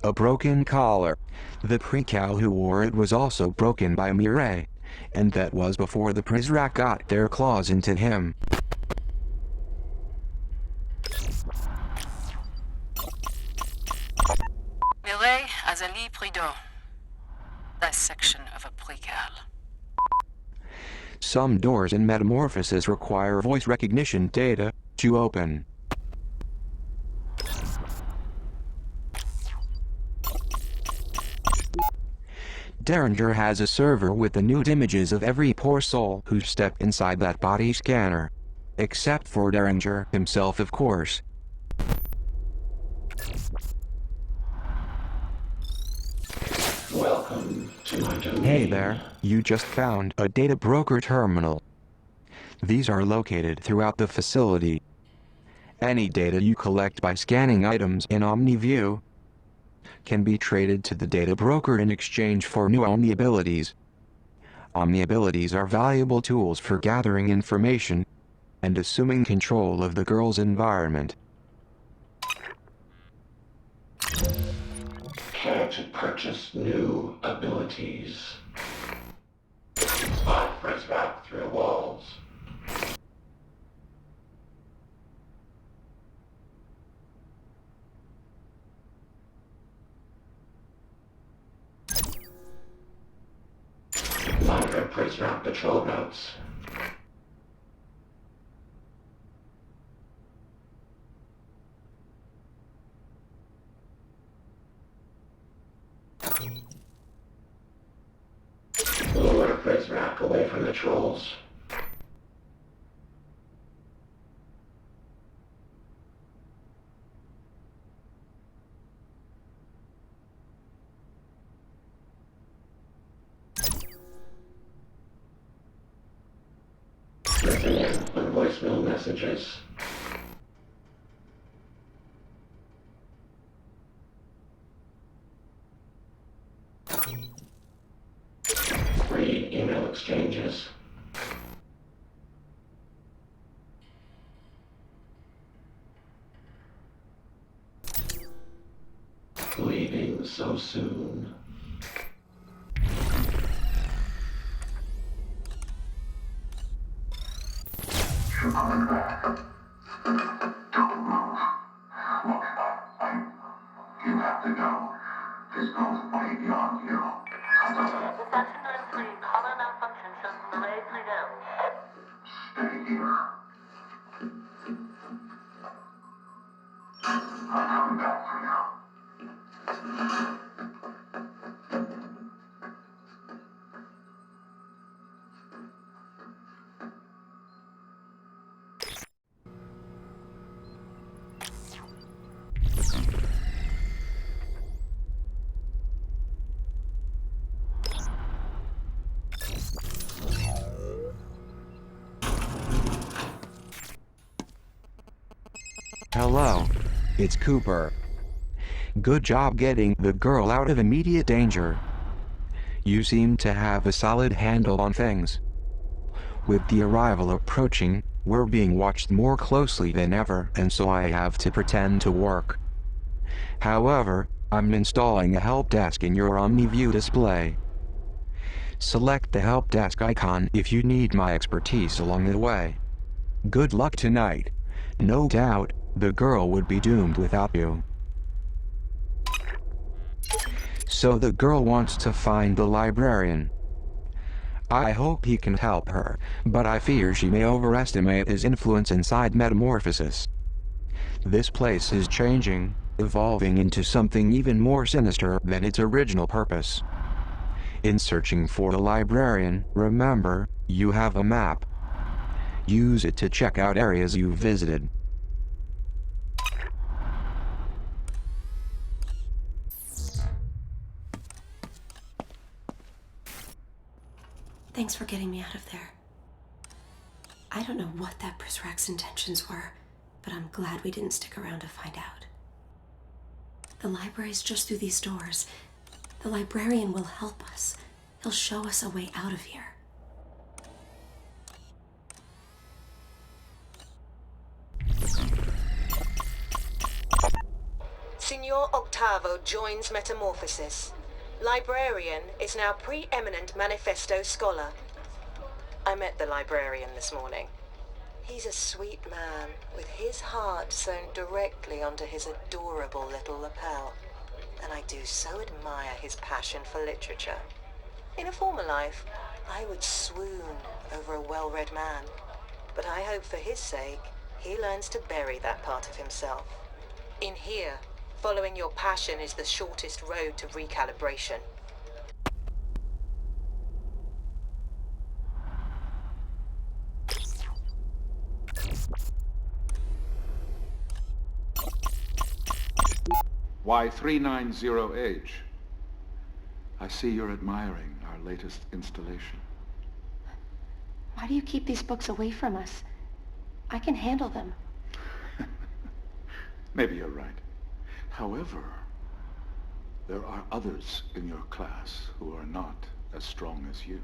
A broken collar. The precal who wore it was also broken by Mireille, and that was before the Prizrak got their claws into him. Mireille has a lit prudent. Dissection of a precal. Some doors in Metamorphosis require voice recognition data to open. Diringer has a server with the nude images of every poor soul who stepped inside that body scanner. Except for Diringer himself, of course. Welcome to my domain. Hey there, you just found a data broker terminal. These are located throughout the facility. Any data you collect by scanning items in OmniView can be traded to the data broker in exchange for new Omni abilities. Omni abilities are valuable tools for gathering information and assuming control of the girl's environment. Care to purchase new abilities? Spot Prizrak through walls. Find your Prizrak patrol routes. Lure Prizrak away from the trolls. Listen in on voicemail messages. Read email exchanges. Leaving so soon. You're coming back. Don't move. Look, you have to go. This goes way beyond you. Reception 93, caller malfunction shows Mireille Prudent. Stay here. I'm coming back for you. Hello. It's Cooper. Good job getting the girl out of immediate danger. You seem to have a solid handle on things. With the arrival approaching, we're being watched more closely than ever, and so I have to pretend to work. However, I'm installing a help desk in your OmniView display. Select the help desk icon if you need my expertise along the way. Good luck tonight. No doubt, the girl would be doomed without you. So the girl wants to find the librarian. I hope he can help her, but I fear she may overestimate his influence inside Metamorphosis. This place is changing, evolving into something even more sinister than its original purpose. In searching for the librarian, remember, you have a map. Use it to check out areas you've visited. Thanks for getting me out of there. I don't know what that Prizrak's intentions were, but I'm glad we didn't stick around to find out. The library's just through these doors. The librarian will help us. He'll show us a way out of here. Signor your octavo joins Metamorphosis. Librarian is now preeminent manifesto scholar. I met the librarian this morning. He's a sweet man, with his heart sewn directly onto his adorable little lapel. And I do so admire his passion for literature. In a former life, I would swoon over a well-read man. But I hope for his sake, he learns to bury that part of himself. In here, following your passion is the shortest road to recalibration. Y390H. I see you're admiring our latest installation. Why do you keep these books away from us? I can handle them. Maybe you're right. However, there are others in your class who are not as strong as you.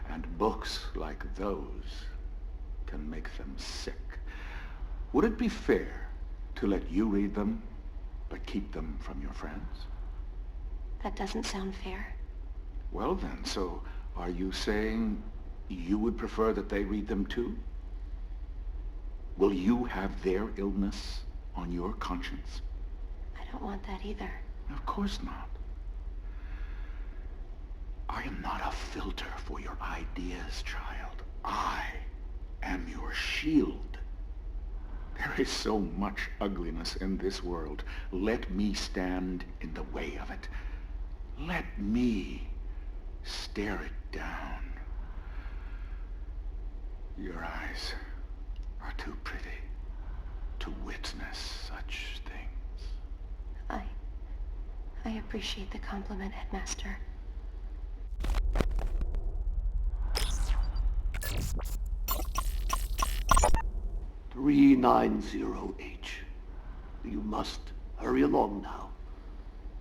And books like those can make them sick. Would it be fair to let you read them, but keep them from your friends? That doesn't sound fair. Well then, so are you saying you would prefer that they read them too? Will you have their illness on your conscience? I don't want that either. Of course not. I am not a filter for your ideas, child. I am your shield. There is so much ugliness in this world. Let me stand in the way of it. Let me stare it down. Your eyes are too pretty to witness such things. I appreciate the compliment, Headmaster. "390H. You must hurry along now.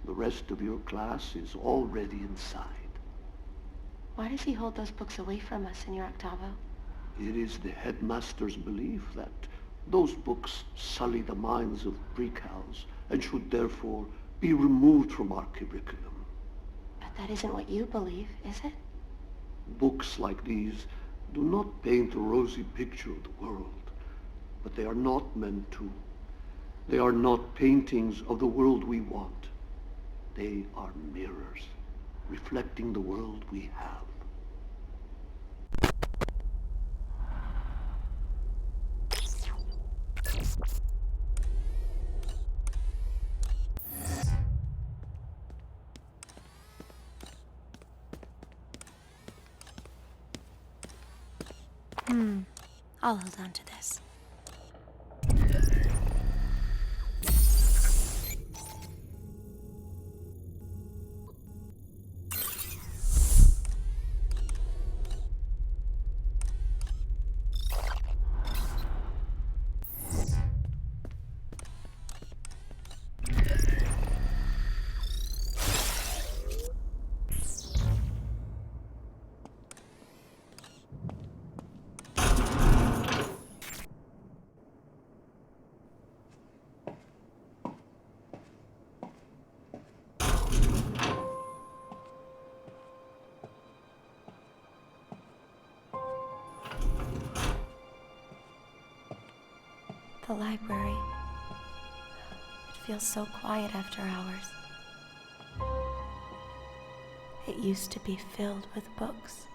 The rest of your class is already inside. Why does he hold those books away from us in your octavo? It is the headmaster's belief that those books sully the minds of pre-cals and should therefore be removed from our curriculum. But that isn't what you believe, is it? Books like these do not paint a rosy picture of the world, but they are not meant to. They are not paintings of the world we want. They are mirrors, reflecting the world we have. I'll hold on to this. The library. It feels so quiet after hours. It used to be filled with books.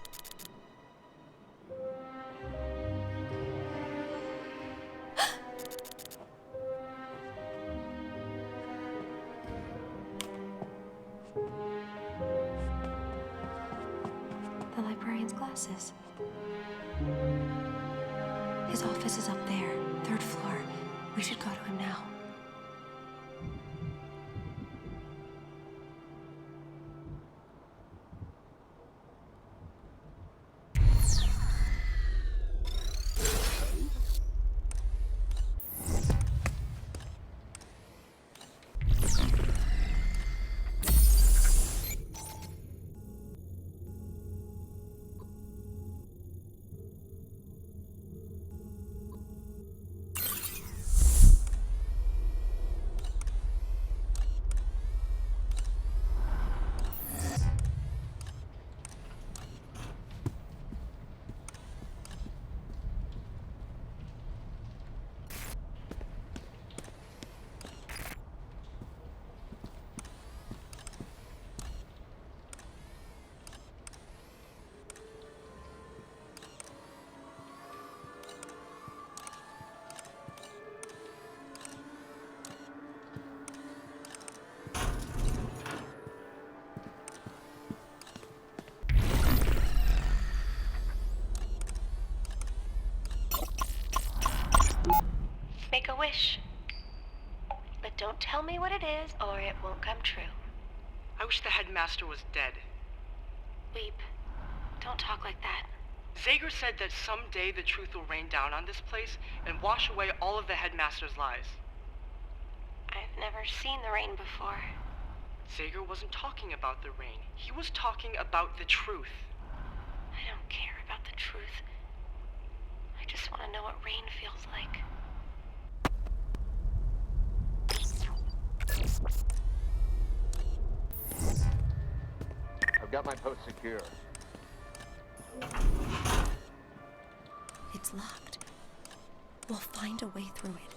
The librarian's glasses. His office is up there, 3rd floor. We should go to him now. wish. But don't tell me what it is, or it won't come true. I wish the headmaster was dead. Weep. Don't talk like that. Zager said that someday the truth will rain down on this place and wash away all of the headmaster's lies. I've never seen the rain before. Zager wasn't talking about the rain. He was talking about the truth. I don't care about the truth. I just want to know what rain feels like. I've got my post secure. It's locked. We'll find a way through it.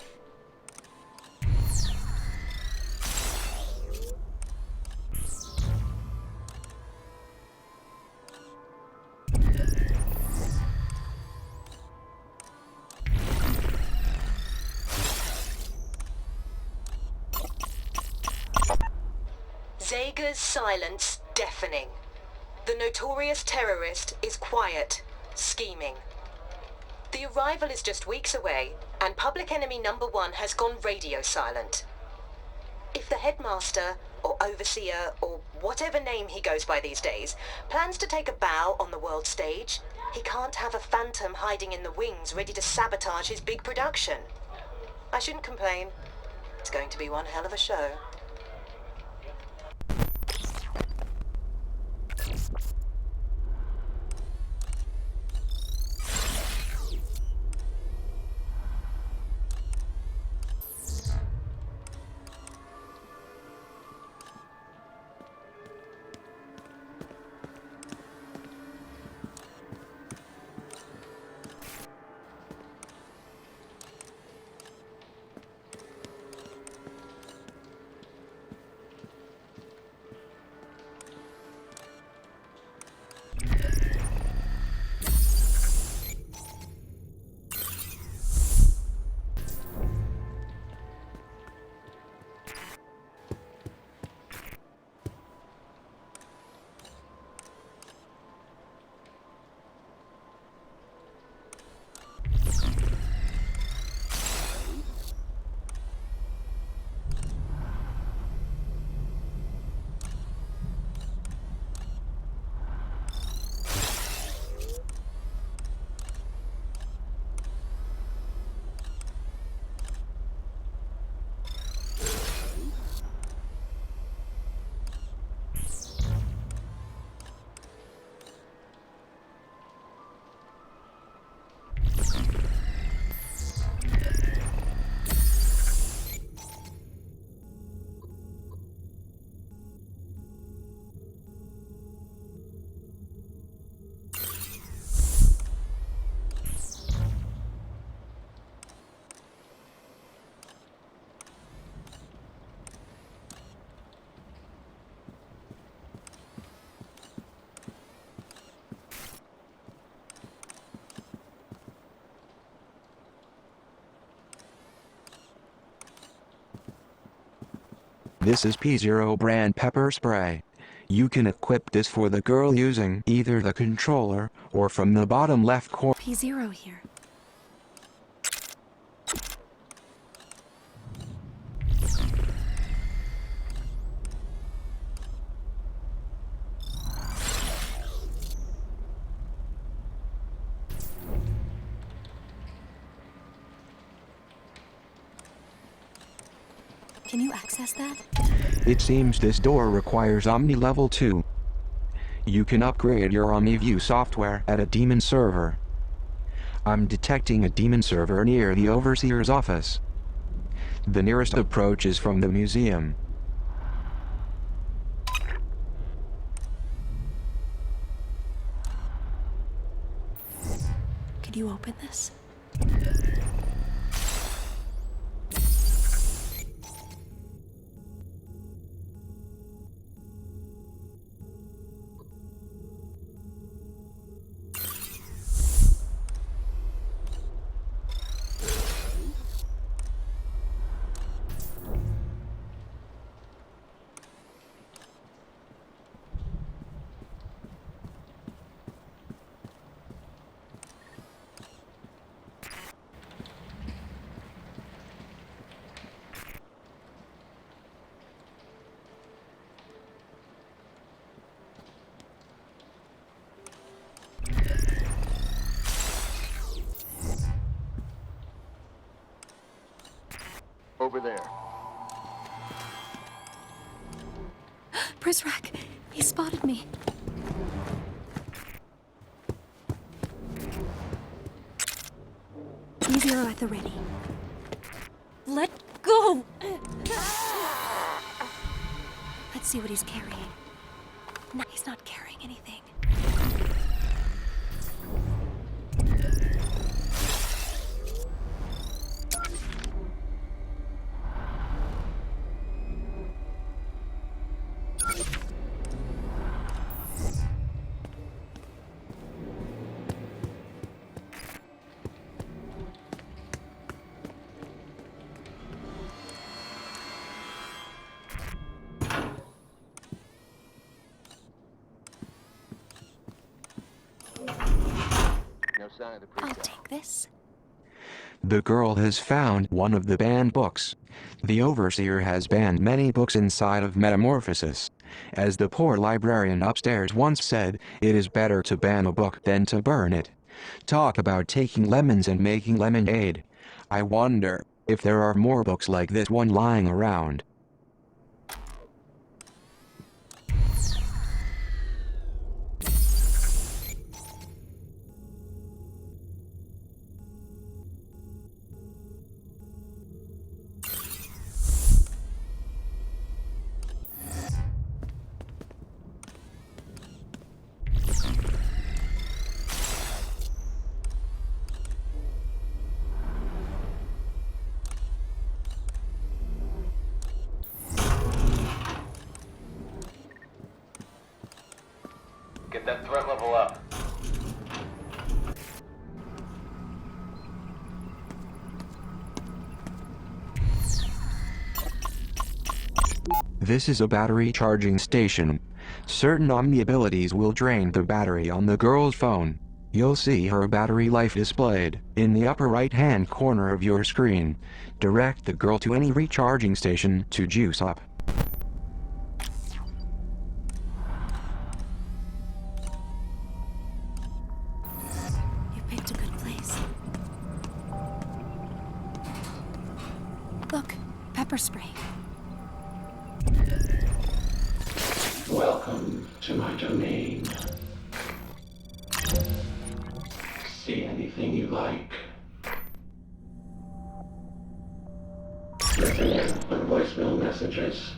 Zager's silence deafening. The notorious terrorist is quiet, scheming. The arrival is just weeks away, and public enemy number 1 has gone radio silent. If the headmaster, or overseer, or whatever name he goes by these days, plans to take a bow on the world stage, he can't have a phantom hiding in the wings ready to sabotage his big production. I shouldn't complain. It's going to be one hell of a show. This is P0 brand pepper spray. You can equip this for the girl using either the controller or from the bottom left corner. P0 here. Can you access that? It seems this door requires Omni Level 2. You can upgrade your OmniView software at a demon server. I'm detecting a demon server near the Overseer's office. The nearest approach is from the museum. Could you open this? over there. Prizrak, he spotted me. Zero at the ready. Let go! Let's see what he's carrying. No, he's not carrying anything. I'll take this. The girl has found one of the banned books. The overseer has banned many books inside of Metamorphosis. As the poor librarian upstairs once said, it is better to ban a book than to burn it. Talk about taking lemons and making lemonade. I wonder if there are more books like this one lying around. Get that threat level up. This is a battery charging station. Certain Omni abilities will drain the battery on the girl's phone. You'll see her battery life displayed in the upper right-hand corner of your screen. Direct the girl to any recharging station to juice up. You picked a good place. Look, pepper spray. Welcome to my domain. See anything you like. Listen in on voicemail messages.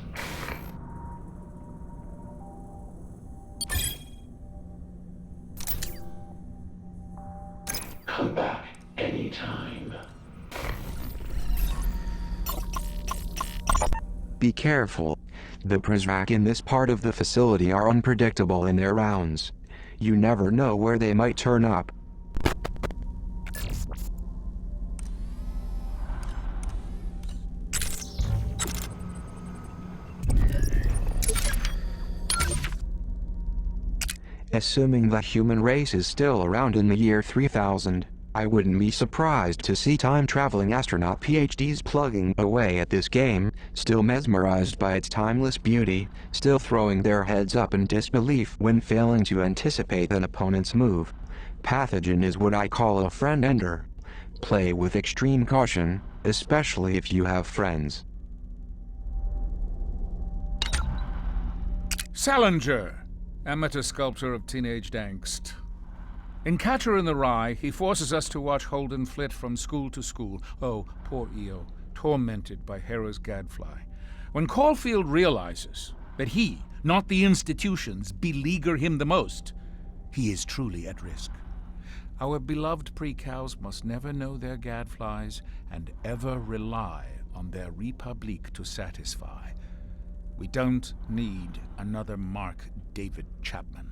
Come back anytime. Be careful. The Prizrak in this part of the facility are unpredictable in their rounds. You never know where they might turn up. Assuming the human race is still around in the year 3000, I wouldn't be surprised to see time-traveling astronaut PhDs plugging away at this game, still mesmerized by its timeless beauty, still throwing their heads up in disbelief when failing to anticipate an opponent's move. Pathogen is what I call a friend ender. Play with extreme caution, especially if you have friends. Salinger, amateur sculptor of teenage angst. In Catcher in the Rye, he forces us to watch Holden flit from school to school. Oh, poor Eo, tormented by Hera's gadfly. When Caulfield realizes that he, not the institutions, beleaguer him the most, he is truly at risk. Our beloved pre-cows must never know their gadflies and ever rely on their Republique to satisfy. We don't need another Mark David Chapman.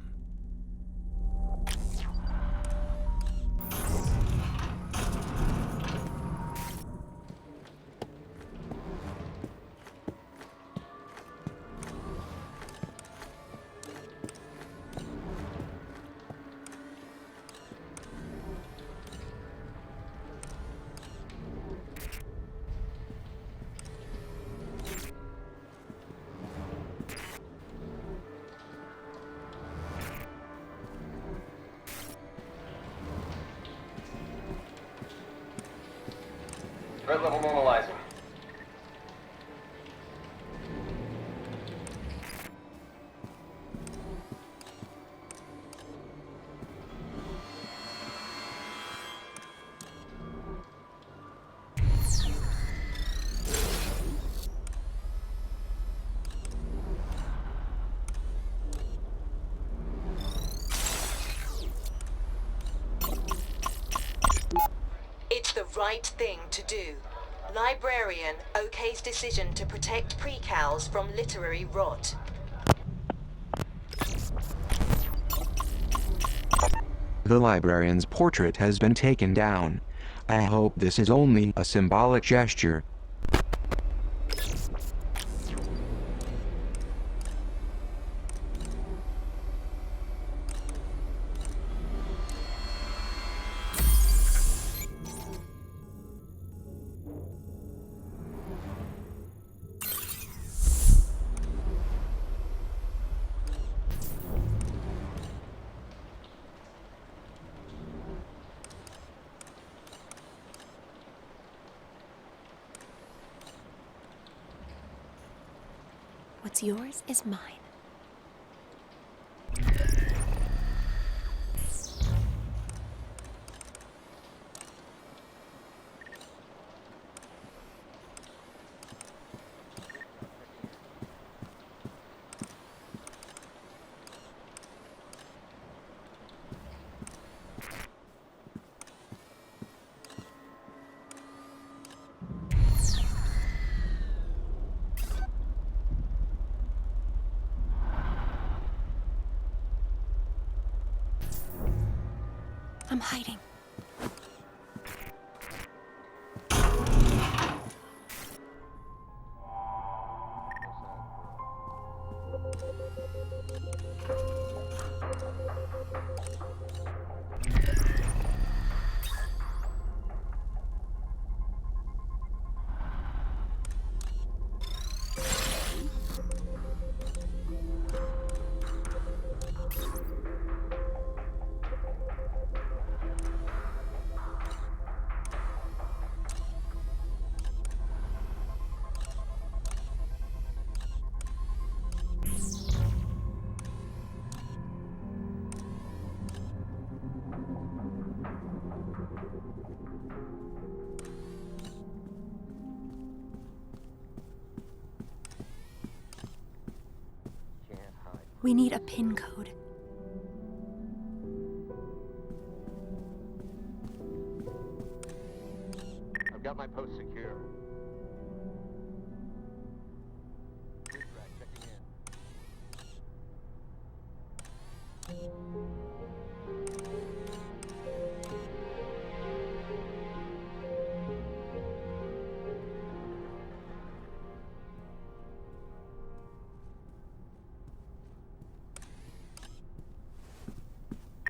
Threat level normalizing. right thing to do. Librarian okays decision to protect precals from literary rot. The librarian's portrait has been taken down. I hope this is only a symbolic gesture. What's yours is mine. I'm hiding. We need a PIN code. I've got my post secure.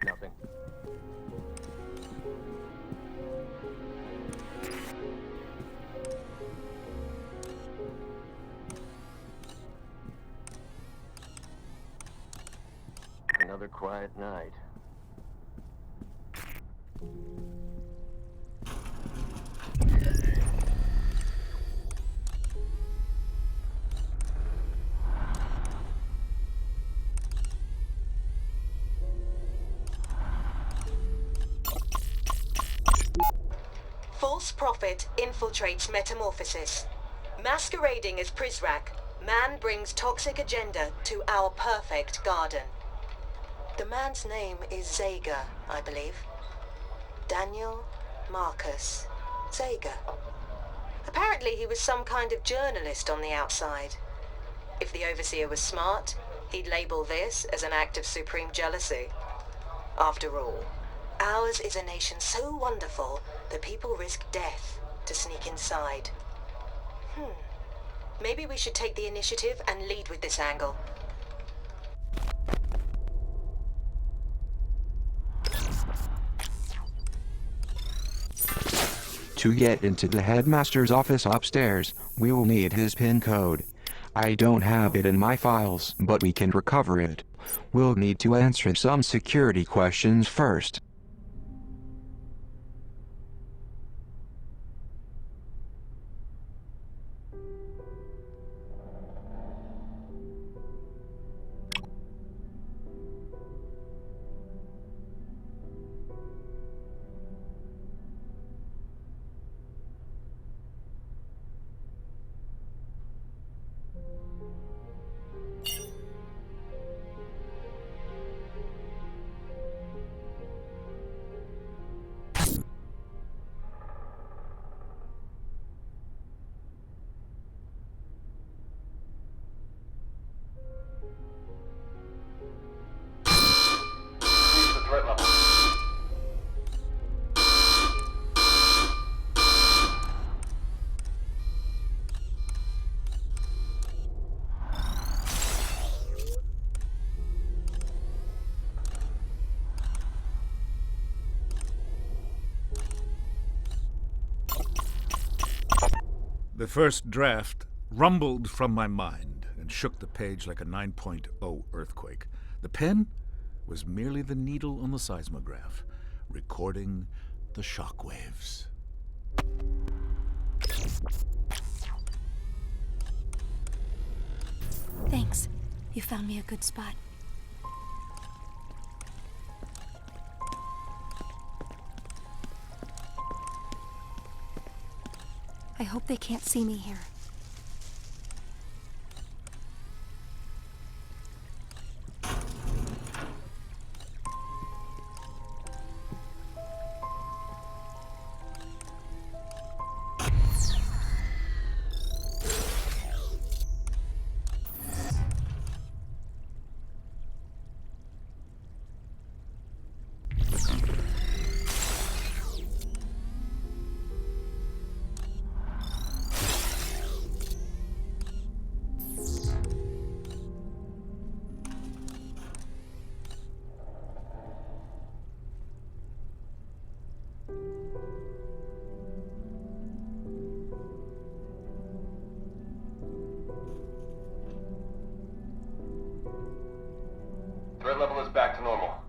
Nothing. Another quiet night. False prophet infiltrates Metamorphosis. Masquerading as Prizrak, man brings toxic agenda to our perfect garden. The man's name is Zager, I believe. Daniel Marcus Zager. Apparently he was some kind of journalist on the outside. If the Overseer was smart, he'd label this as an act of supreme jealousy. After all, ours is a nation so wonderful that people risk death to sneak inside. Maybe we should take the initiative and lead with this angle. To get into the headmaster's office upstairs, we will need his PIN code. I don't have it in my files, but we can recover it. We'll need to answer some security questions first. The first draft rumbled from my mind and shook the page like a 9.0 earthquake. The pen was merely the needle on the seismograph, recording the shockwaves. Thanks. You found me a good spot. I hope they can't see me here. Threat level is back to normal.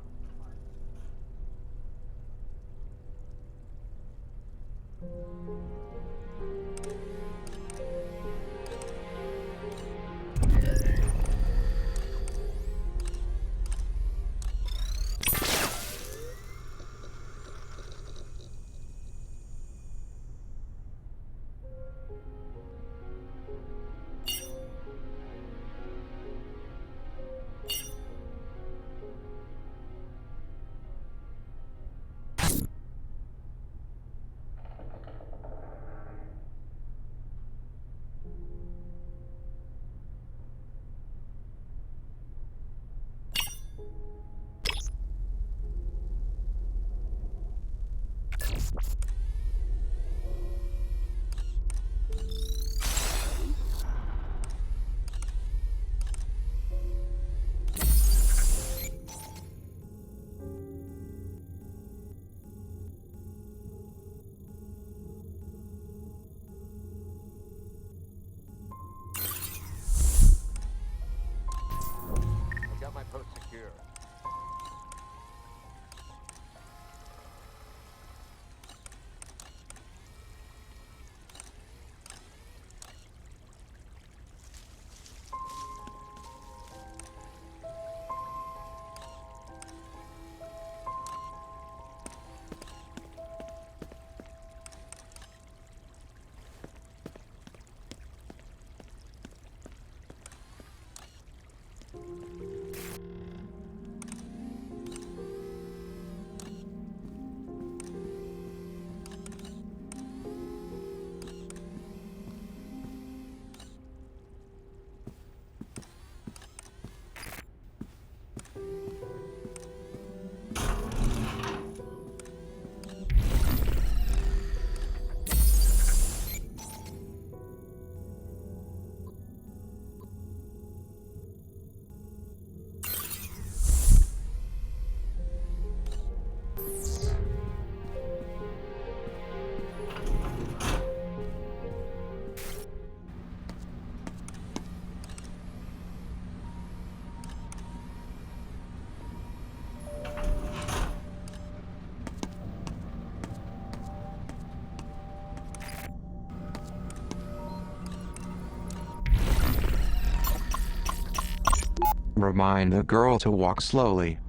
Remind the girl to walk slowly.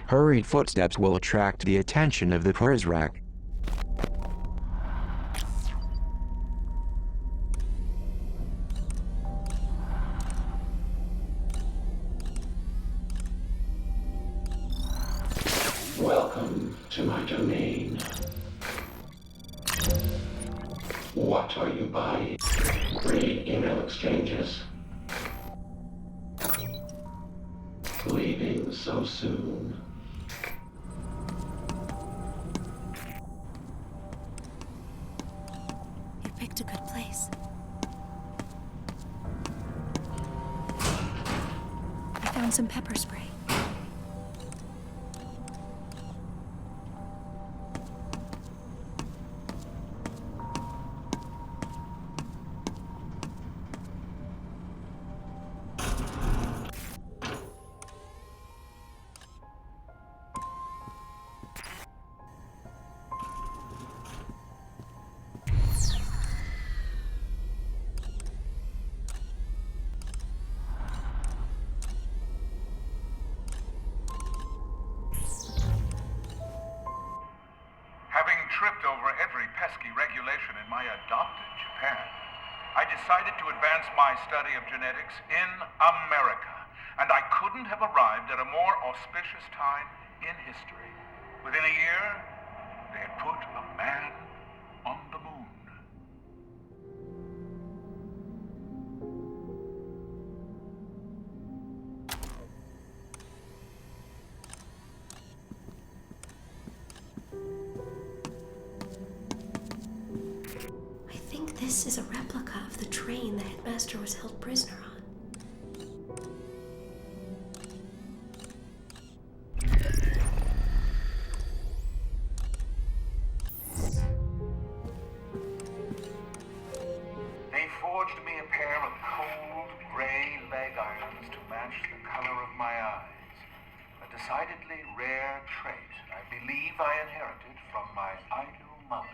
Hurried footsteps will attract the attention of the Prizrak. Welcome to my domain. What are you buying? Read email exchanges. Leaving so soon. You picked a good place. I found some pepper spray. over every pesky regulation in my adopted Japan, I decided to advance my study of genetics in America. And I couldn't have arrived at a more auspicious time in history. Within a year, they had put a man on the moon. I think this is a replica of the train the headmaster was held prisoner on. They forged me a pair of cold, gray leg irons to match the color of my eyes. A decidedly rare trait I believe I inherited from my idol mother.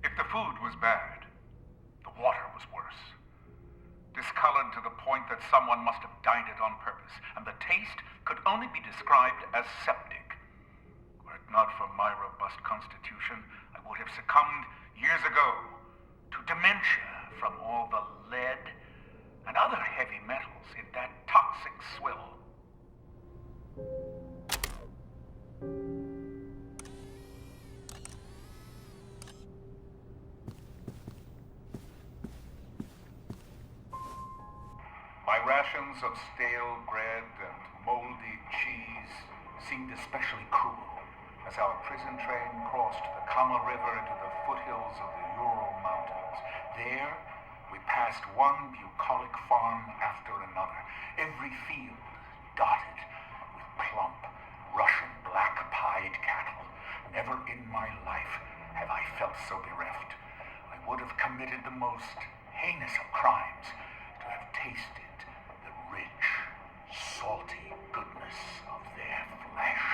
If the food was bad, the water was worse. Discolored to the point that someone must have dyed it on purpose, and the taste could only be described as septic. Were it not for my robust constitution, I would have succumbed years ago to dementia from all the lead and other heavy metals in that toxic swill. My rations of stale bread and moldy cheese seemed especially cruel as our prison train crossed the Kama River into the foothills of the Ural Mountains. There, we passed one bucolic farm after another, every field dotted with plump Russian black-pied cattle. Never in my life have I felt so bereft. I would have committed the most heinous of crimes to have tasted the rich, salty goodness of their flesh.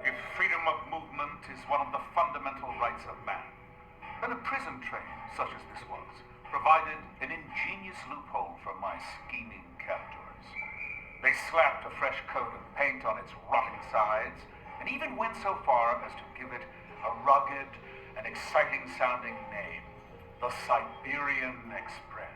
If freedom of movement is one of the fundamental rights of man, then a prison train, such as this was, provided an ingenious loophole for my scheming captors. They slapped a fresh coat of paint on its rotting sides, and even went so far as to give it a rugged and exciting-sounding name, the Siberian Express.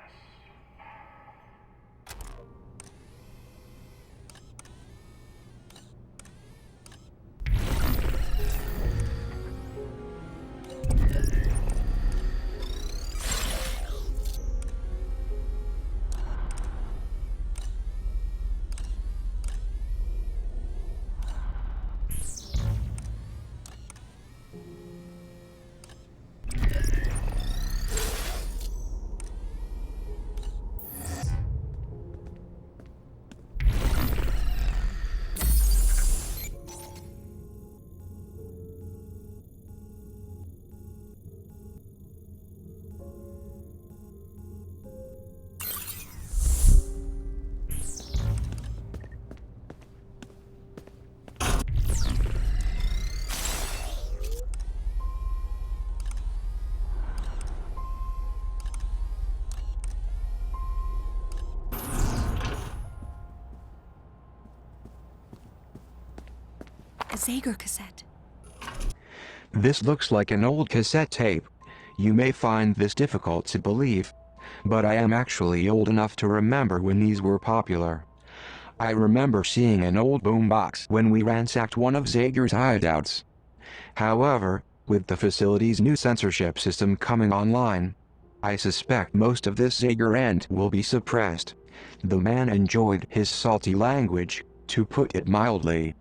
A Zager cassette. This looks like an old cassette tape. You may find this difficult to believe, but I am actually old enough to remember when these were popular. I remember seeing an old boombox when we ransacked one of Zager's hideouts. However, with the facility's new censorship system coming online, I suspect most of this Zager end will be suppressed. The man enjoyed his salty language, to put it mildly.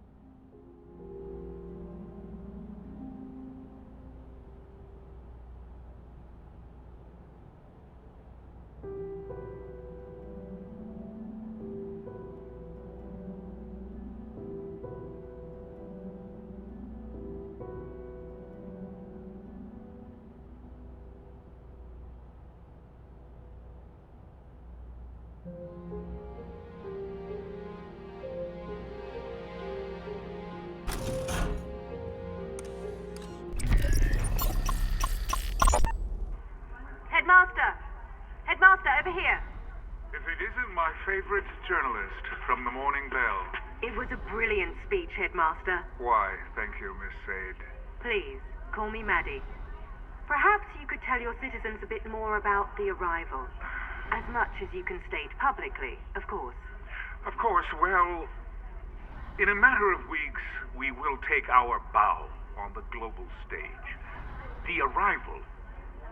Headmaster, over here. If it isn't my favorite journalist from the Morning Bell. It was a brilliant speech, Headmaster. Why, thank you, Miss Sade. Please, call me Maddie. Perhaps you could tell your citizens a bit more about the arrival. As much as you can state publicly, of course. Of course, well, in a matter of weeks, we will take our bow on the global stage. The arrival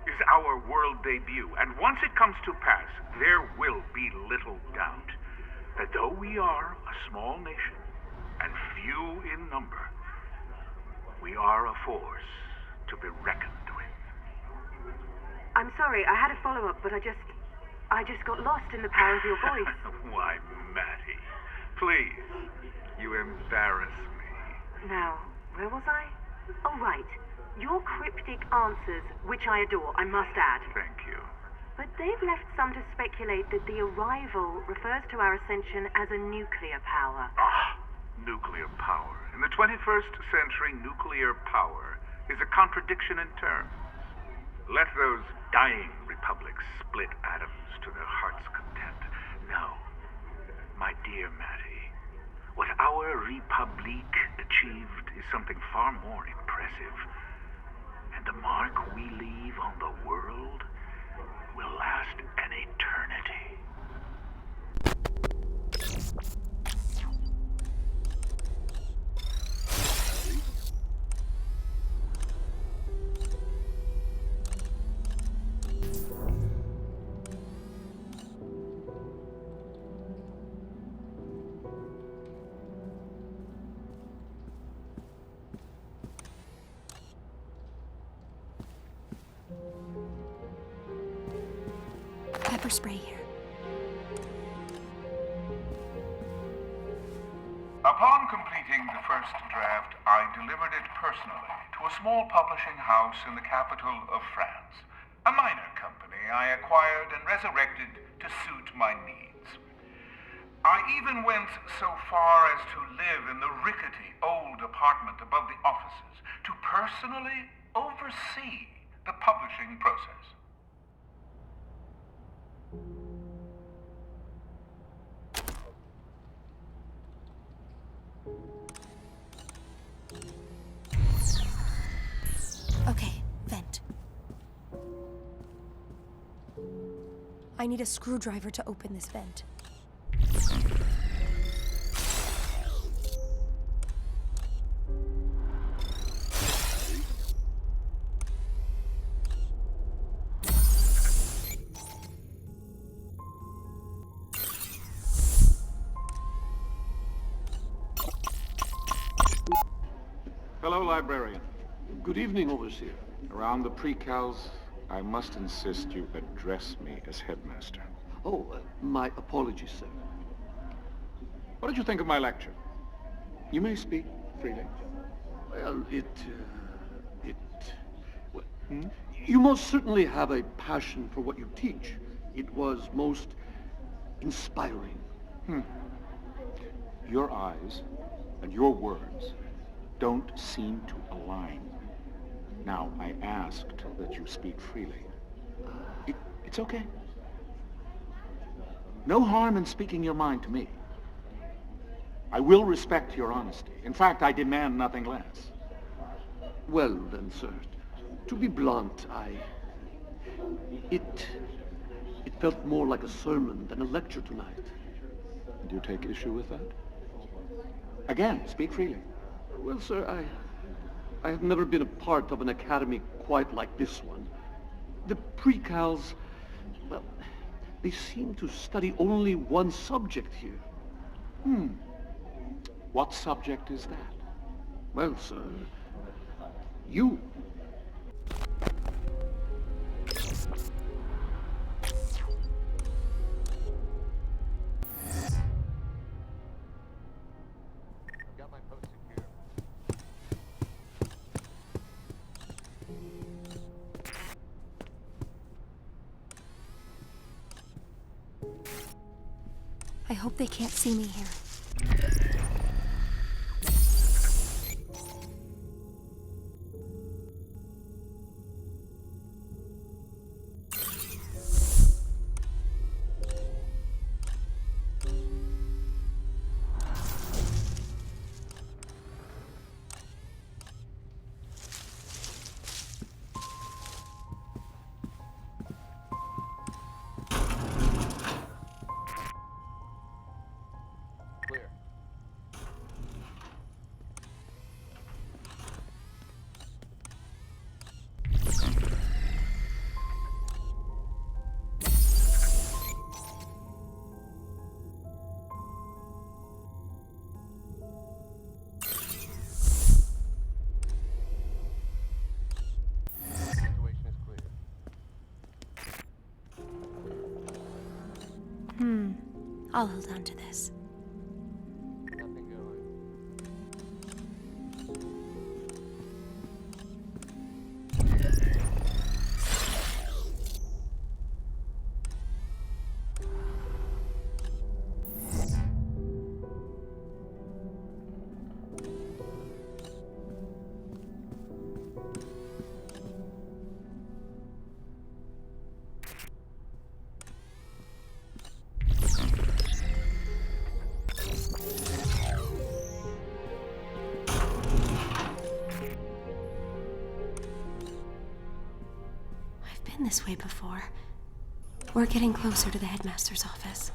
is our world debut, and once it comes to pass, there will be little doubt that though we are a small nation and few in number, we are a force to be reckoned with. I'm sorry, I had a follow-up, but I just got lost in the power of your voice. Why, Matty, please, you embarrass me. Now, where was I? Oh, right. Your cryptic answers, which I adore, I must add. Thank you. But they've left some to speculate that the arrival refers to our ascension as a nuclear power. Ah, nuclear power. In the 21st century, nuclear power is a contradiction in terms. Let those dying republics split atoms to their heart's content. No, my dear Matty, what our Republique achieved is something far more impressive. And the mark we leave on the world will last an eternity. Pepper spray here. Upon completing the first draft, I delivered it personally to a small publishing house in the capital of France. A minor company I acquired and resurrected to suit my needs. I even went so far as to live in the rickety old apartment above the offices to personally oversee the publishing process. Okay, vent. I need a screwdriver to open this vent. Hello, librarian. Good evening, Overseer. Around the precals, I must insist you address me as headmaster. Oh, my apologies, sir. What did you think of my lecture? You may speak freely. Well, well, you most certainly have a passion for what you teach. It was most inspiring. Your eyes and your words don't seem to align. Now, I asked that you speak freely. It's okay. No harm in speaking your mind to me. I will respect your honesty. In fact, I demand nothing less. Well then, sir, to be blunt, it felt more like a sermon than a lecture tonight. Do you take issue with that? Again, speak freely. Well, sir, I have never been a part of an academy quite like this one. The precals, well, they seem to study only one subject here. What subject is that? Well, sir, you. I hope they can't see me here. I'll hold on to this. Been this way before. We're getting closer to the headmaster's office.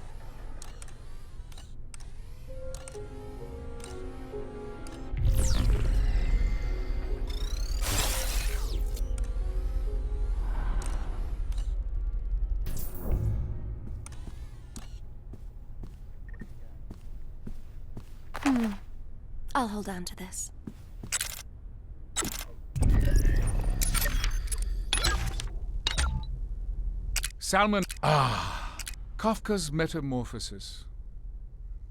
I'll hold on to this. Salmon. Kafka's Metamorphosis.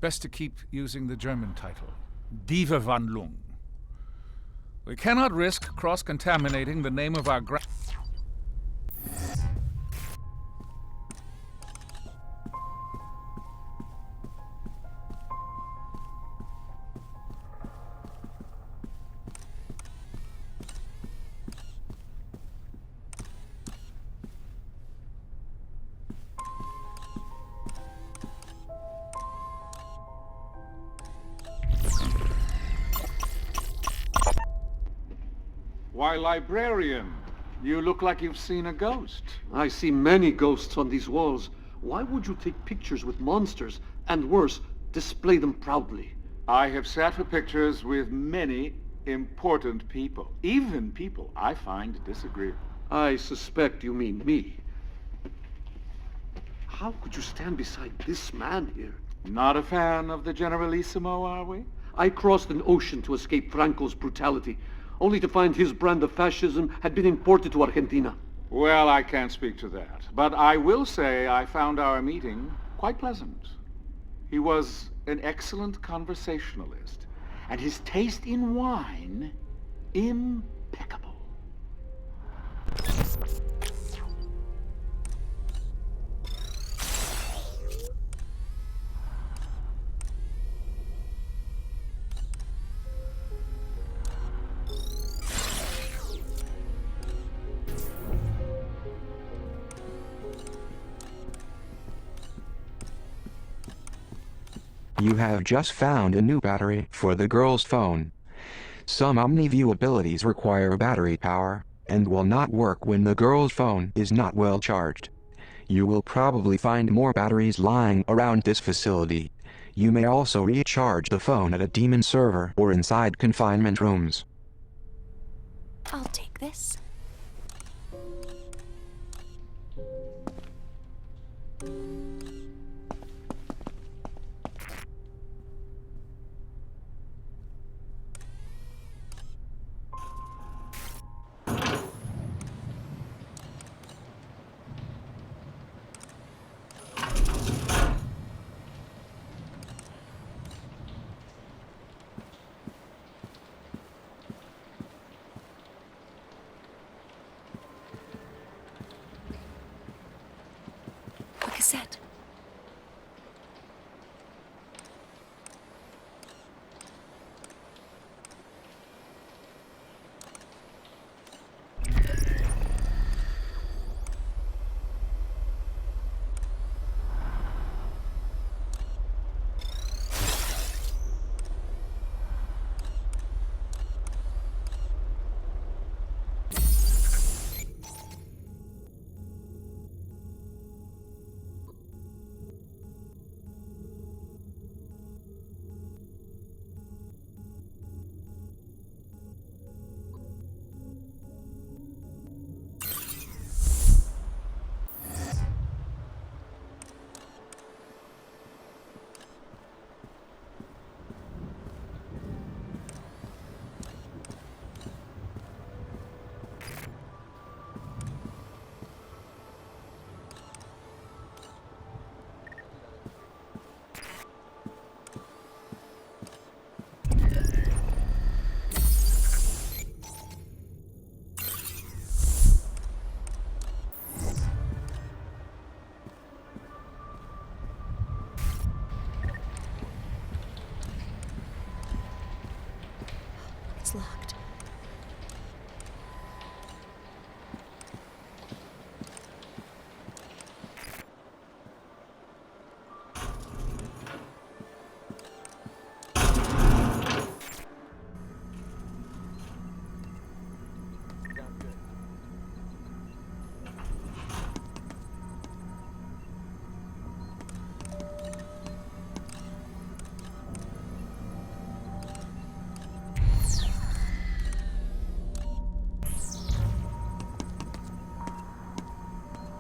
Best to keep using the German title. Die Verwandlung. We cannot risk cross-contaminating the name of our Why, librarian, you look like you've seen a ghost. I see many ghosts on these walls. Why would you take pictures with monsters, and worse, display them proudly? I have sat for pictures with many important people, even people I find disagreeable. I suspect you mean me. How could you stand beside this man here? Not a fan of the Generalissimo, are we? I crossed an ocean to escape Franco's brutality, only to find his brand of fascism had been imported to Argentina. Well, I can't speak to that, but I will say I found our meeting quite pleasant. He was an excellent conversationalist, and his taste in wine, impeccable. You have just found a new battery for the girl's phone. Some OmniView abilities require battery power, and will not work when the girl's phone is not well charged. You will probably find more batteries lying around this facility. You may also recharge the phone at a demon server or inside confinement rooms. I'll take this. A cassette. It's locked.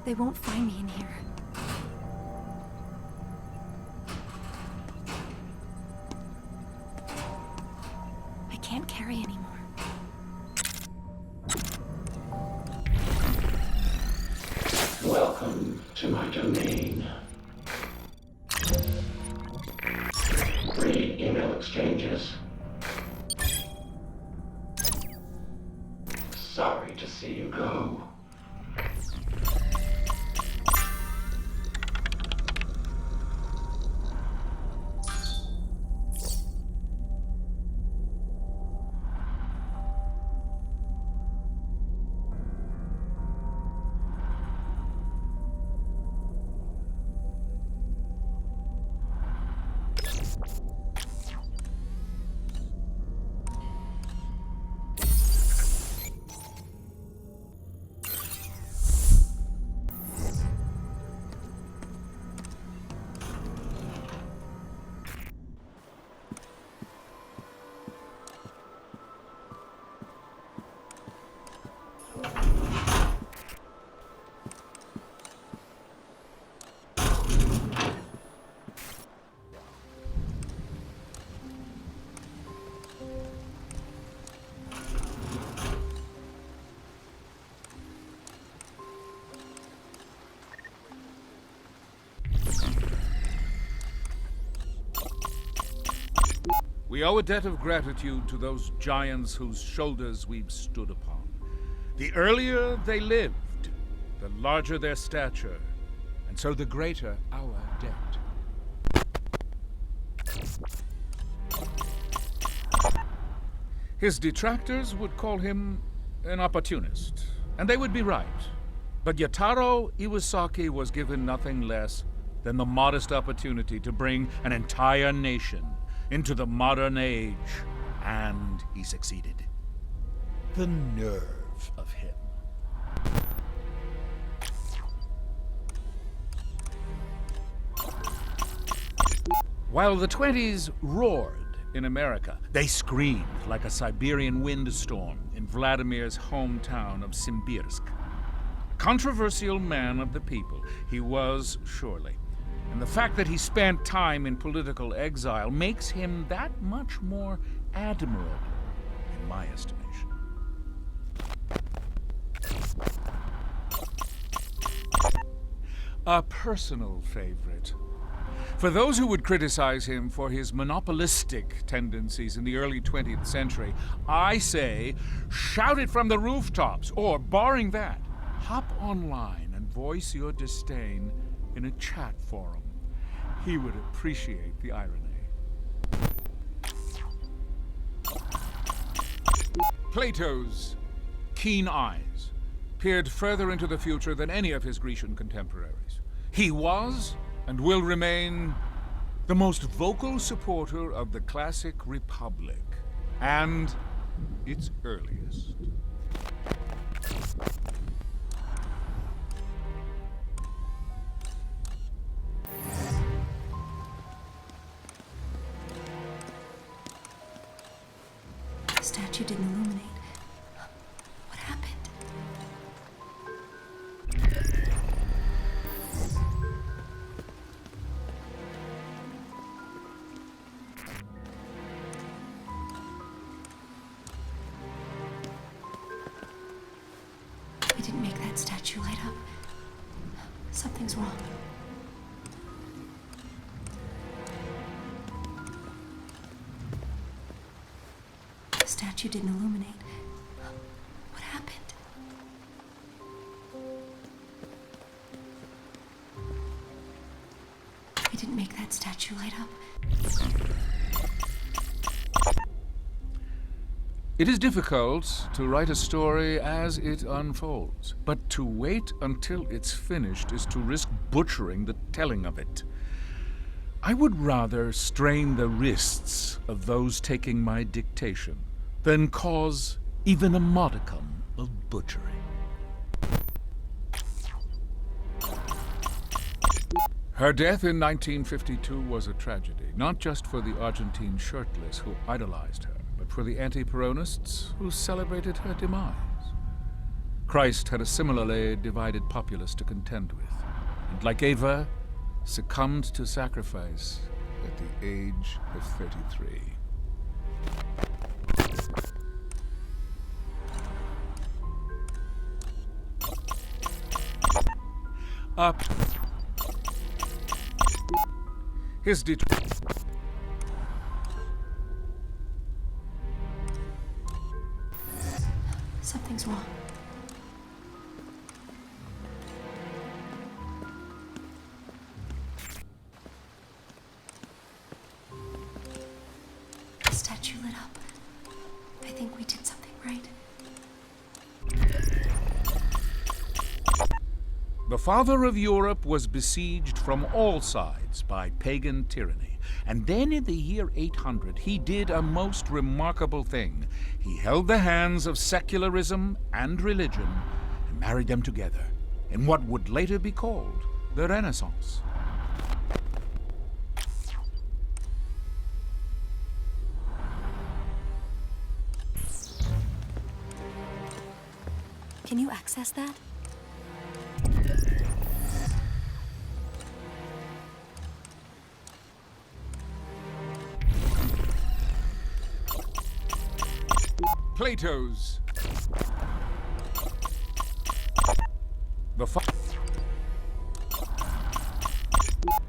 They won't find me in here. I can't carry anymore. Welcome to my domain. 3 email exchanges. Sorry to see you go. We owe a debt of gratitude to those giants whose shoulders we've stood upon. The earlier they lived, the larger their stature, and so the greater our debt. His detractors would call him an opportunist, and they would be right. But Yataro Iwasaki was given nothing less than the modest opportunity to bring an entire nation into the modern age, and he succeeded. The nerve of him. While the 20s roared in America, they screamed like a Siberian windstorm in Vladimir's hometown of Simbirsk. A controversial man of the people, he was surely. And the fact that he spent time in political exile makes him that much more admirable, in my estimation. A personal favorite. For those who would criticize him for his monopolistic tendencies in the early 20th century, I say, shout it from the rooftops, or, barring that, hop online and voice your disdain in a chat forum. He would appreciate the irony. Plato's keen eyes peered further into the future than any of his Grecian contemporaries. He was, and will remain, the most vocal supporter of the classic Republic, and its earliest. The statue didn't illuminate. What happened? It didn't make that statue light up. Something's wrong. The statue didn't illuminate. What happened? It didn't make that statue light up. It is difficult to write a story as it unfolds, but to wait until it's finished is to risk butchering the telling of it. I would rather strain the wrists of those taking my dictation than cause even a modicum of butchery. Her death in 1952 was a tragedy, not just for the Argentine shirtless who idolized her, but for the anti-Peronists who celebrated her demise. Christ had a similarly divided populace to contend with, and like Eva, succumbed to sacrifice at the age of 33. Up. His Something's wrong. The statue lit up. I think we did something right. The father of Europe was besieged from all sides by pagan tyranny. And then in the year 800, he did a most remarkable thing. He held the hands of secularism and religion and married them together in what would later be called the Renaissance. Can you access that? Plato's.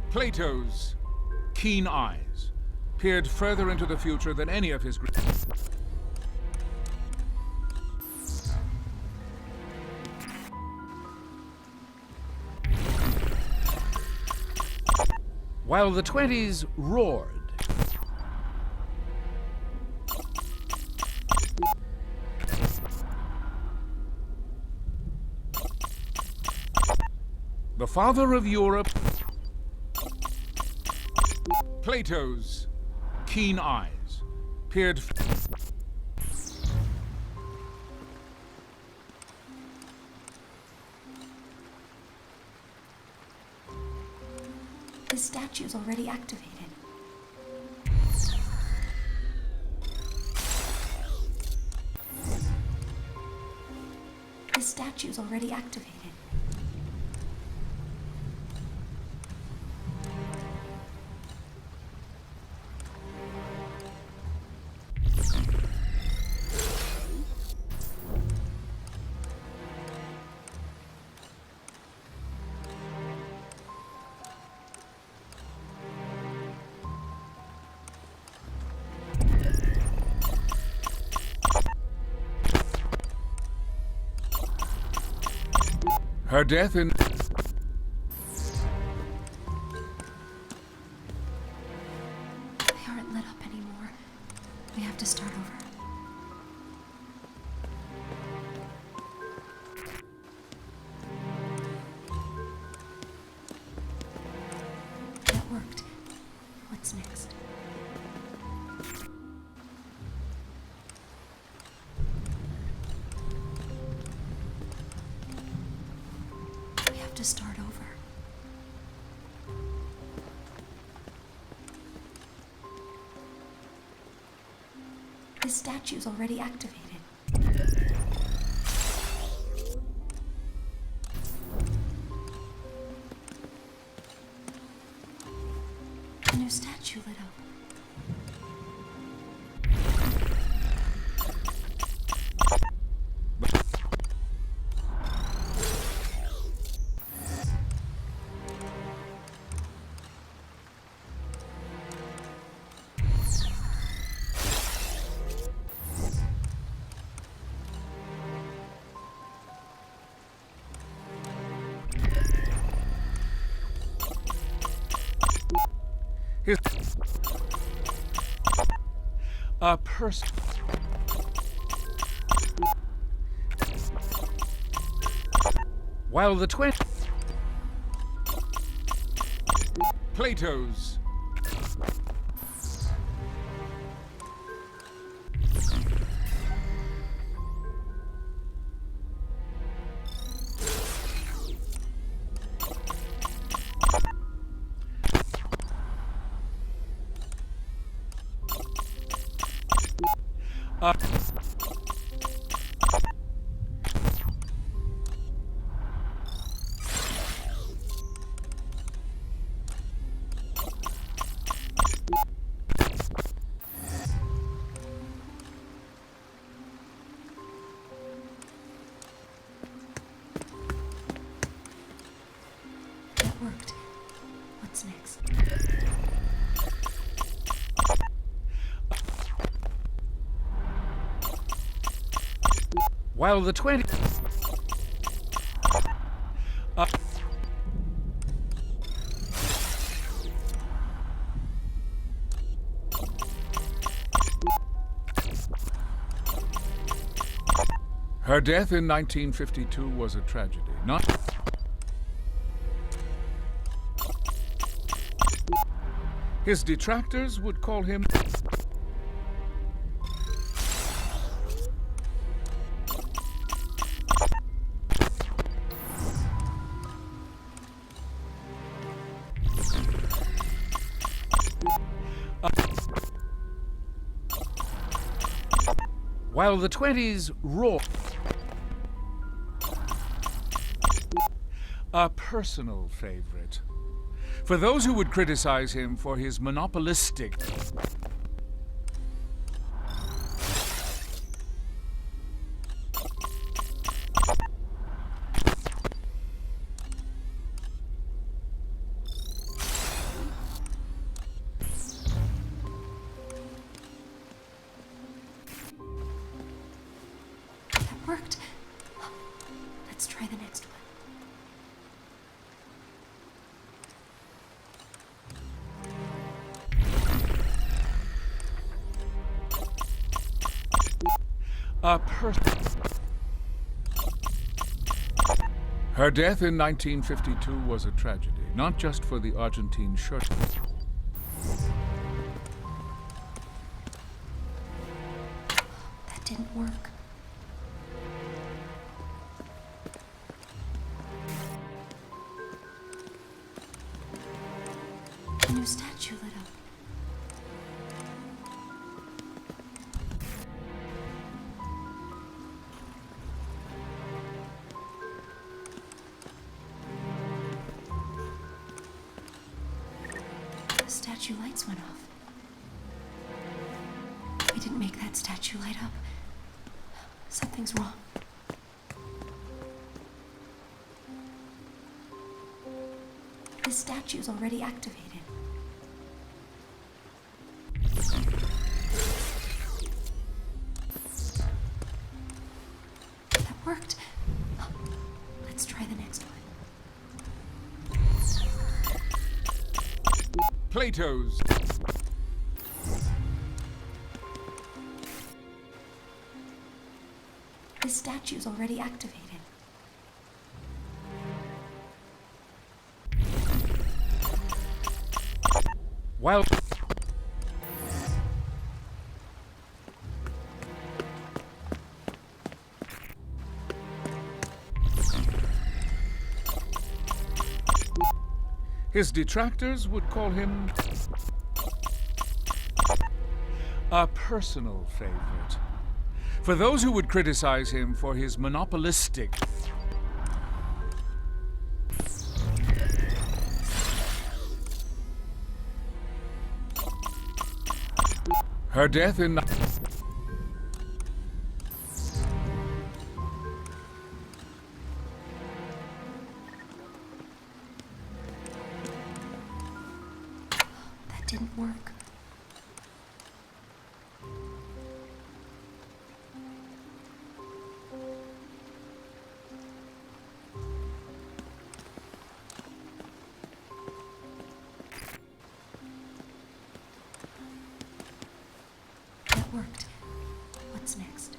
Plato's keen eyes peered further into the future than any of his while the 20s roared, the father of Europe, Plato's keen eyes peered. The statue's already activated. The statue's already activated. Her death in... They aren't lit up anymore. We have to start over. That worked. What's next? To start over. The statue's already activated. A new statue lit up. A person. While the Plato's. That worked. What's next? While the 20... Her death in 1952 was a tragedy, not... His detractors would call him... While the 20s roared, a personal favorite. For those who would criticize him for his monopolistic... Worked. Let's try the next one. Her death in 1952 was a tragedy, not just for the Argentine shirt. That didn't work. A new statue lit up. The statue lights went off. We didn't make that statue light up. Something's wrong. The statue's already activated. That worked. Let's try the next one. Plato's. The statue's already activated. While... His detractors would call him a personal favorite. For those who would criticize him for his monopolistic... Her death in... That didn't work. That worked. What's next?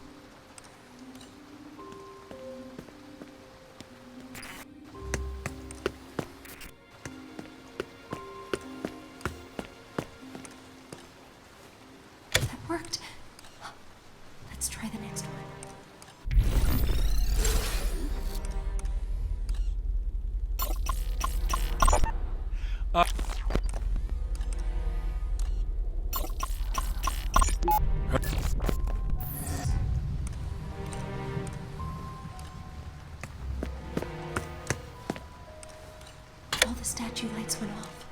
The statue lights went off.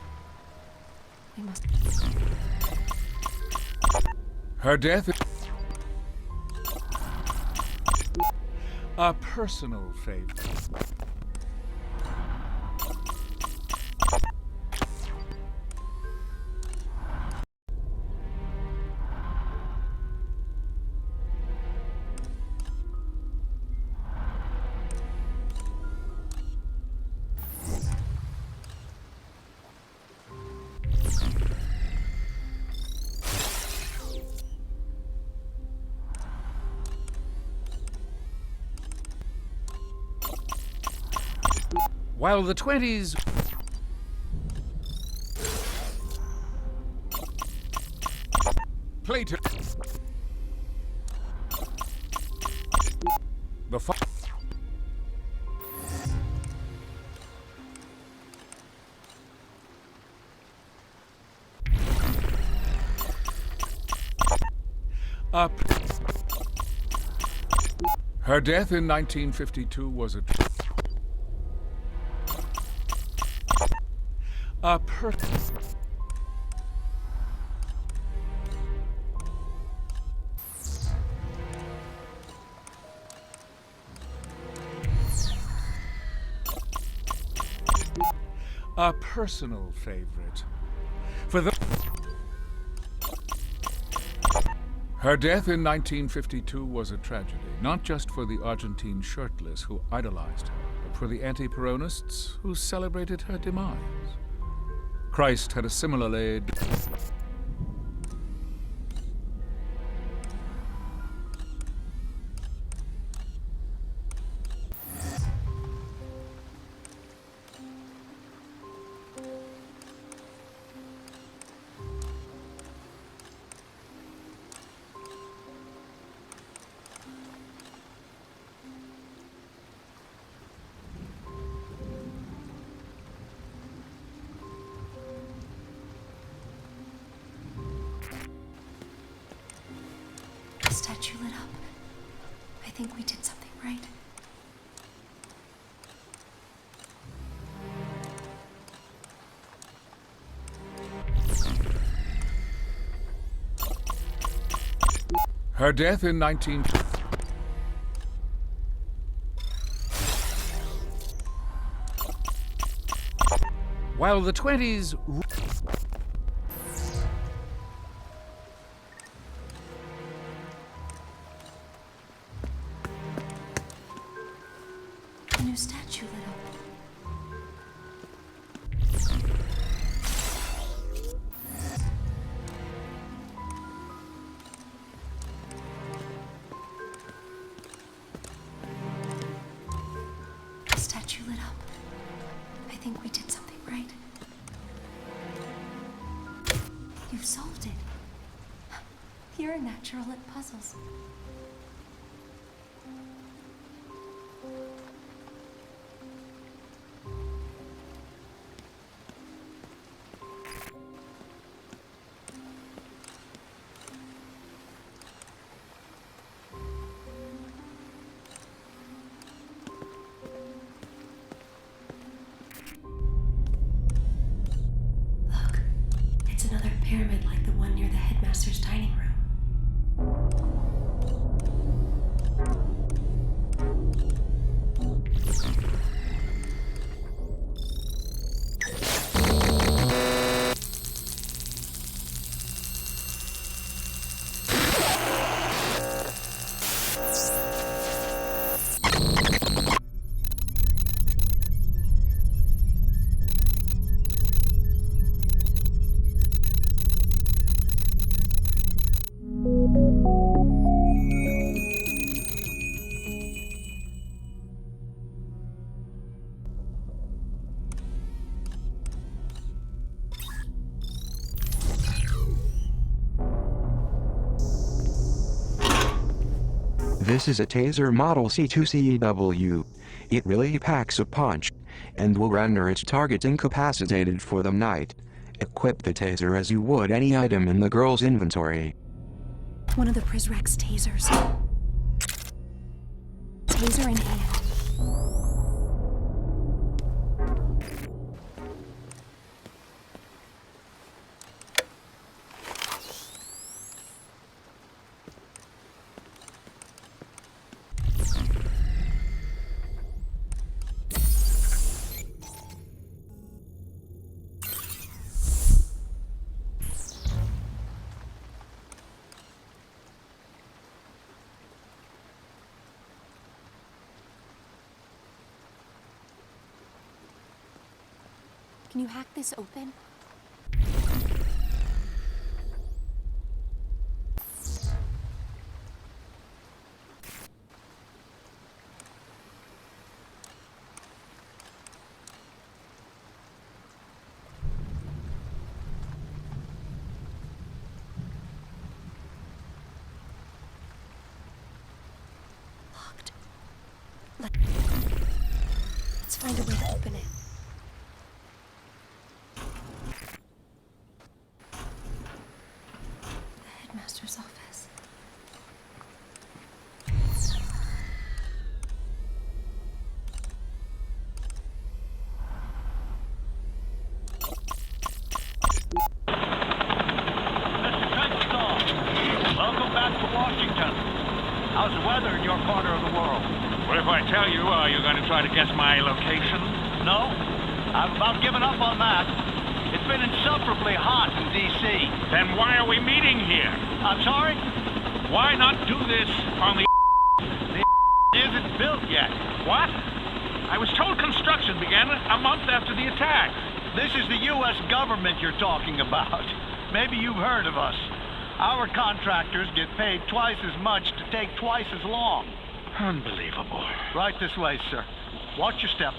We must... Her death is a personal favor. While the 20s Plato the her death in 1952 was a personal favorite. For the her death in 1952 was a tragedy, not just for the Argentine shirtless who idolized her, but for the anti-Peronists who celebrated her demise. Christ had a similarly... The statue lit up. I think we did something right. Her death in 19... While the 20s... A new statue lit up. The statue lit up. I think we did something right. You've solved it. You're a natural at puzzles. Look, it's another pyramid like the one near the headmaster's dining room. This is a Taser Model C2CEW. It really packs a punch, and will render its target incapacitated for the night. Equip the taser as you would any item in the girl's inventory. One of the Prisrex tasers. Taser in hand. Can you hack this open? Locked. Let's find a way to open it. Headmaster's office. Welcome back to Washington. How's the weather in your corner of the world? What if I tell you, are you going to try to guess my location? No, I've about given up on that. It's been insufferably hot in D.C. Then why are we meeting here? I'm sorry? Why not do this on the The isn't built yet. What? I was told construction began a month after the attack. This is the U.S. government you're talking about. Maybe you've heard of us. Our contractors get paid twice as much to take twice as long. Unbelievable. Right this way, sir. Watch your step.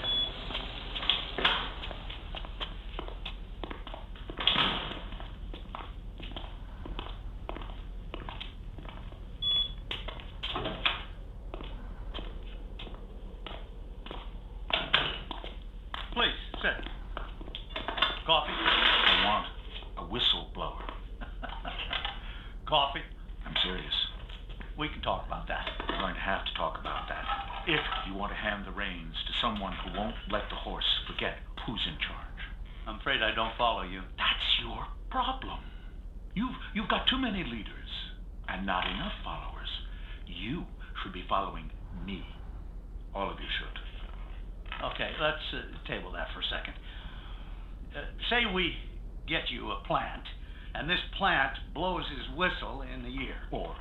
Please, sit. Coffee? I want a whistleblower. Coffee? I'm serious. We can talk about that. We're going to have to talk about that. If you want to hand the reins to someone who won't let the horse forget who's in charge. I'm afraid I don't follow you. That's your problem. You've got too many leaders and not enough followers. You should be following me. All of you should. Okay, let's table that for a second. Say we get you a plant, and this plant blows his whistle in a year. Or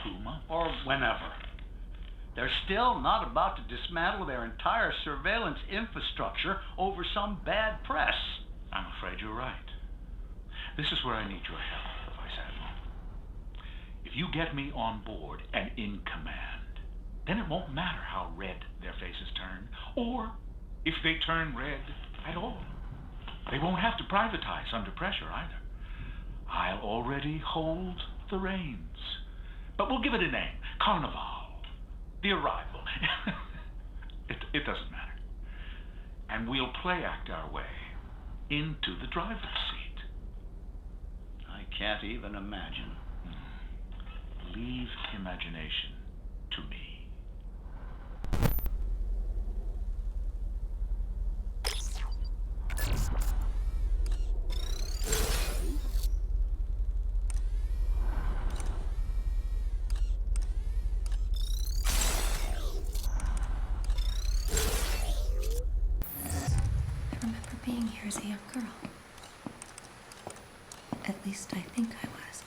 2 months. Or whenever. They're still not about to dismantle their entire surveillance infrastructure over some bad press. I'm afraid you're right. This is where I need your help, Vice Admiral. If you get me on board and in command, then it won't matter how red their faces turn, or if they turn red at all. They won't have to privatize under pressure either. I'll already hold the reins. But we'll give it a name. Carnival. The Arrival. It doesn't matter. And we'll play act our way into the driver's seat. I can't even imagine. Leave imagination to me. Being here as a young girl. At least I think I was.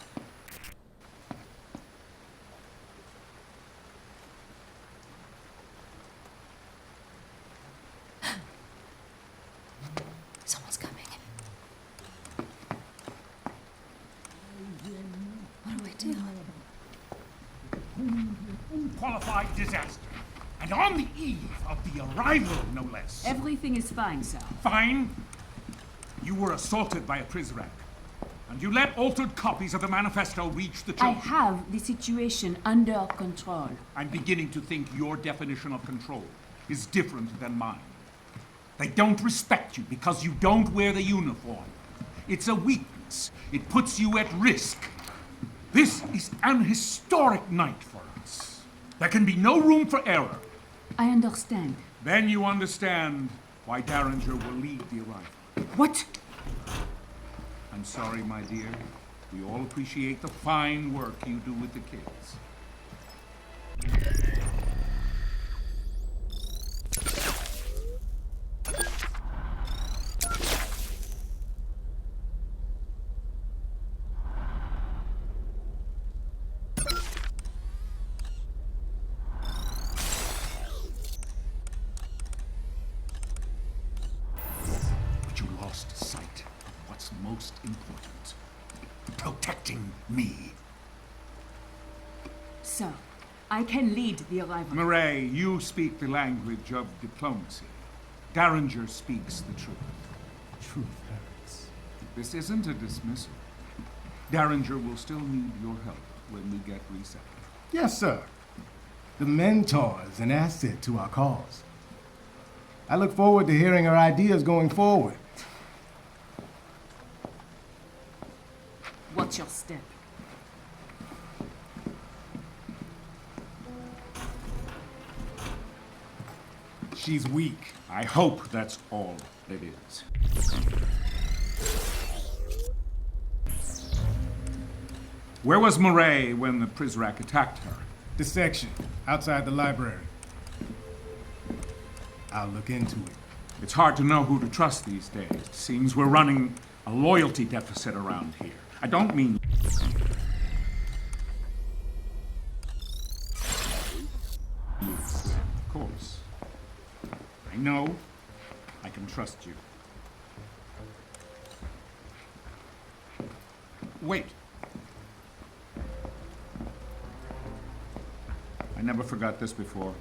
Someone's coming. What do I do? Unqualified disaster. And on the eve of the arrival, no less. Everything is fine, sir. Fine? You were assaulted by a Prizrak. And you let altered copies of the manifesto reach the I children. have the situation under control. I'm beginning to think your definition of control is different than mine. They don't respect you because you don't wear the uniform. It's a weakness. It puts you at risk. This is an historic night for us. There can be no room for error. I understand. Then you understand why Derringer will lead the arrival. What? I'm sorry, my dear. We all appreciate the fine work you do with the kids. most important. Protecting me. Sir, I can lead the arrival. Murray, you speak the language of diplomacy. Derringer speaks the truth. Truth hurts. This isn't a dismissal. Derringer will still need your help when we get resettled. Yes, sir. The mentor is an asset to our cause. I look forward to hearing her ideas going forward. Watch your step. She's weak. I hope that's all it is. Where was Murray when the Prizrak attacked her? The section, outside the library. I'll look into it. It's hard to know who to trust these days. It seems we're running a loyalty deficit around here. I don't mean... Yes, of course. I know I can trust you. Wait. I never forgot this before.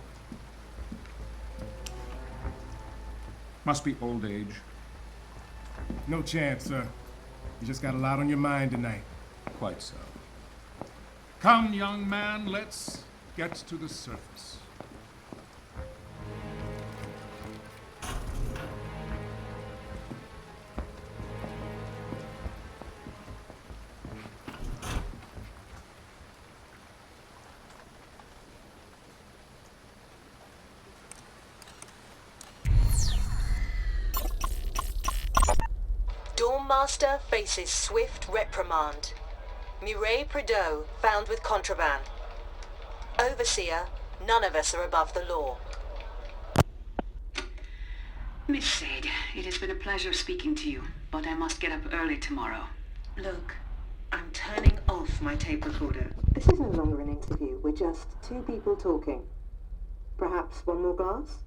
Must be old age. No chance, sir. You just got a lot on your mind tonight. Quite so. Come, young man, let's get to the surface. Master faces swift reprimand. Murray Prideaux found with contraband. Overseer, none of us are above the law. Miss Sade, it has been a pleasure speaking to you, but I must get up early tomorrow. Look, I'm turning off my tape recorder. This is no longer an interview. We're just two people talking. Perhaps one more glass?